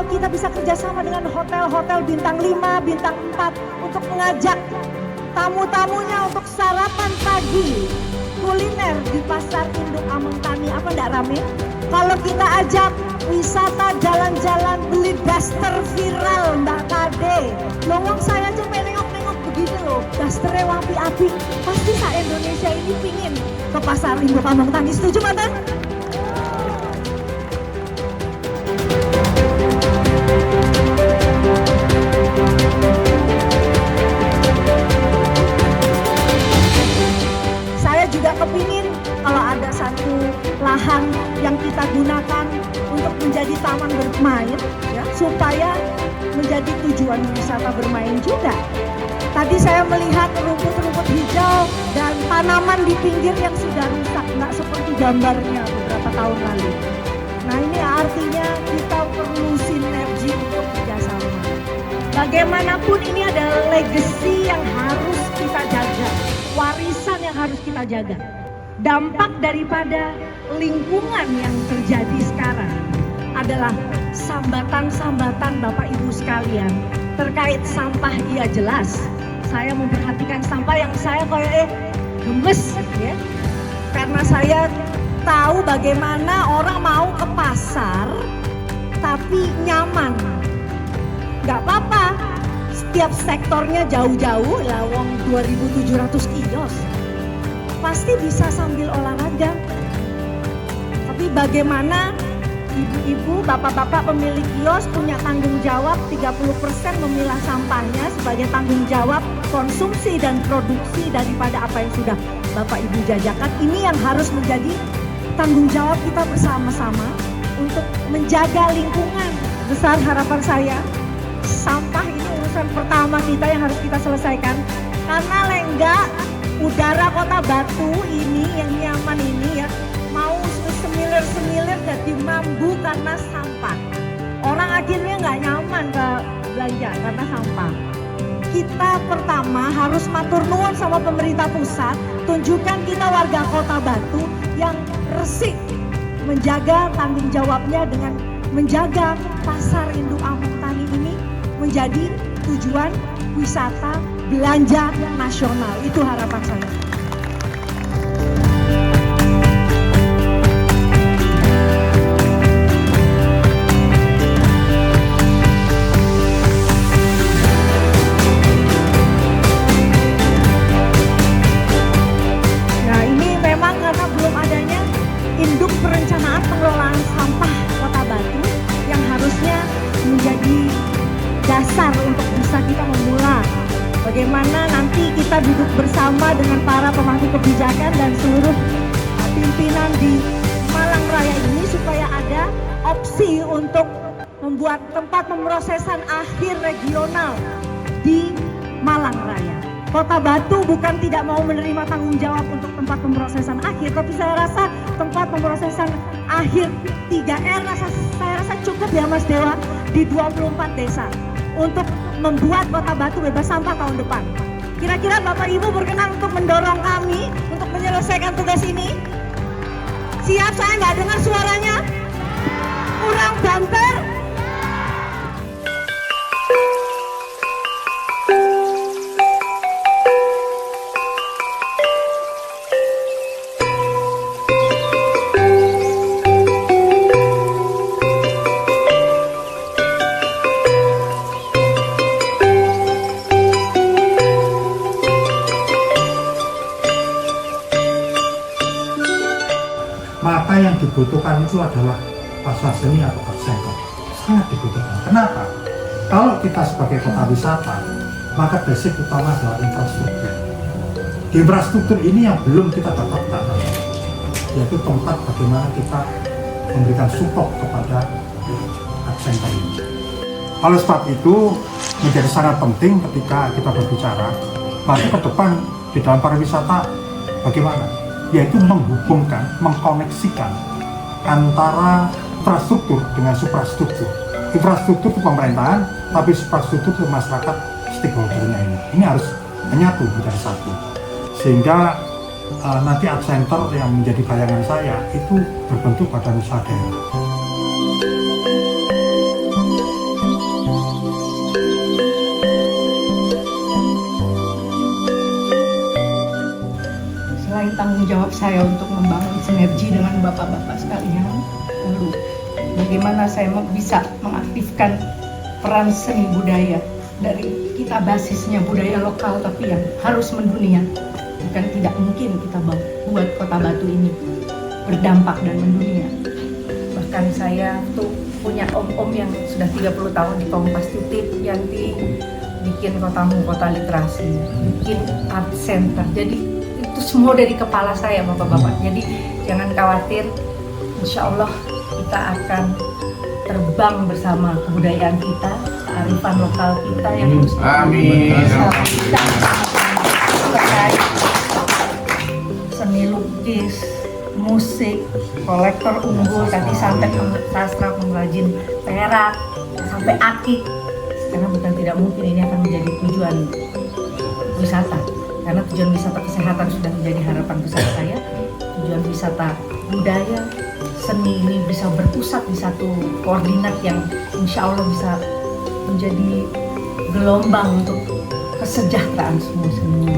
kita bisa kerjasama dengan hotel-hotel bintang 5, bintang 4 untuk mengajak tamu-tamunya untuk sarapan pagi, kuliner di Pasar Induk Amengtani, apa enggak rame? Kalau kita ajak wisata jalan-jalan beli daster viral Mbak Kade, lowong saya cuma nengok-nengok begini loh, dasternya wapi-api, pasti Indonesia ini pingin ke Pasar Induk Amengtani. Setuju Mbak? Kepingin kalau ada satu lahan yang kita gunakan untuk menjadi taman bermain, ya, supaya menjadi tujuan wisata bermain juga. Tadi saya melihat rumput-rumput hijau dan tanaman di pinggir yang sudah rusak, nggak seperti gambarnya beberapa tahun lalu. Nah ini artinya kita perlu sinergi untuk kerjasama. Bagaimanapun ini adalah legacy yang harus kita jaga, warisan yang harus kita jaga. Dampak daripada lingkungan yang terjadi sekarang adalah sambatan-sambatan Bapak Ibu sekalian terkait sampah. Iya jelas, saya memperhatikan sampah yang saya kayak gemes ya, karena saya tahu bagaimana orang mau ke pasar tapi nyaman. Gak apa-apa, setiap sektornya jauh-jauh, lawang 2.700 kios. Pasti bisa sambil olahraga. Tapi bagaimana ibu-ibu, bapak-bapak pemilik kios punya tanggung jawab 30% memilah sampahnya sebagai tanggung jawab konsumsi dan produksi daripada apa yang sudah Bapak Ibu jajakan. Ini yang harus menjadi tanggung jawab kita bersama-sama untuk menjaga lingkungan. Besar harapan saya, sampah ini urusan pertama kita yang harus kita selesaikan. Karena lenggak udara Kota Batu ini yang nyaman ini ya, mau semilir-semilir jadi mambu karena sampah. Orang akhirnya nggak nyaman ke belanja karena sampah. Kita pertama harus matur nuwun sama pemerintah pusat, tunjukkan kita warga Kota Batu yang resik menjaga tanggung jawabnya dengan menjaga Pasar Induk Amengtani ini menjadi tujuan wisata belanja nasional. Itu harapan saya. Nah ini memang karena belum adanya induk perencanaan pengelolaan sampah Kota Batu yang harusnya menjadi dasar untuk bisa kita memulai bagaimana nanti kita duduk bersama dengan para pemangku kebijakan dan seluruh pimpinan di Malang Raya ini supaya ada opsi untuk membuat tempat pemrosesan akhir regional di Malang Raya. Kota Batu bukan tidak mau menerima tanggung jawab untuk tempat pemrosesan akhir, tapi saya rasa tempat pemrosesan akhir 3R saya rasa cukup ya Mas Dewa di 24 desa untuk membuat Kota Batu bebas sampah tahun depan. Kira-kira Bapak Ibu berkenan untuk mendorong kami untuk menyelesaikan tugas ini? Siap? Saya nggak dengar suaranya. Kurang banter. Maka yang dibutuhkan itu adalah pasar seni atau art center. Sangat dibutuhkan. Kenapa? Kalau kita sebagai kota wisata, maka basic utama adalah infrastruktur. Di infrastruktur ini yang belum kita dapatkan, yaitu tempat bagaimana kita memberikan support kepada art center ini. Oleh sebab itu, menjadi sangat penting ketika kita berbicara, maka ke depan di dalam pariwisata bagaimana? Yaitu menghubungkan, mengkoneksikan antara infrastruktur dengan suprastruktur. Infrastruktur itu pemerintahan, tapi suprastruktur itu masyarakat stakeholdernya ini. Ini harus menyatu menjadi satu. Sehingga nanti art center yang menjadi bayangan saya itu berbentuk badan usaha daerah. mengenai tanggung jawab saya untuk membangun sinergi dengan bapak-bapak sekalian. Lalu bagaimana saya bisa mengaktifkan peran seni budaya dari kita basisnya budaya lokal tapi yang harus mendunia. Bukan tidak mungkin kita buat Kota Batu ini berdampak dan mendunia. Bahkan saya tuh punya om-om yang sudah 30 tahun di Kompas Titip, Yanti bikin Kotamu Kota Literasi, bikin art center. Jadi itu semua dari kepala saya bapak-bapak. Jadi jangan khawatir, insya Allah kita akan terbang bersama kebudayaan kita, kearifan lokal kita yang harus bisa terkait seni lukis, musik, kolektor unggul, tadi sampai sastra pengrajin perak, sampai akik. Karena bukan tidak mungkin ini akan menjadi tujuan wisata. Karena tujuan wisata kesehatan sudah menjadi harapan besar saya. Tujuan wisata budaya, seni ini bisa berpusat di satu koordinat yang insya Allah bisa menjadi gelombang untuk kesejahteraan semua seni.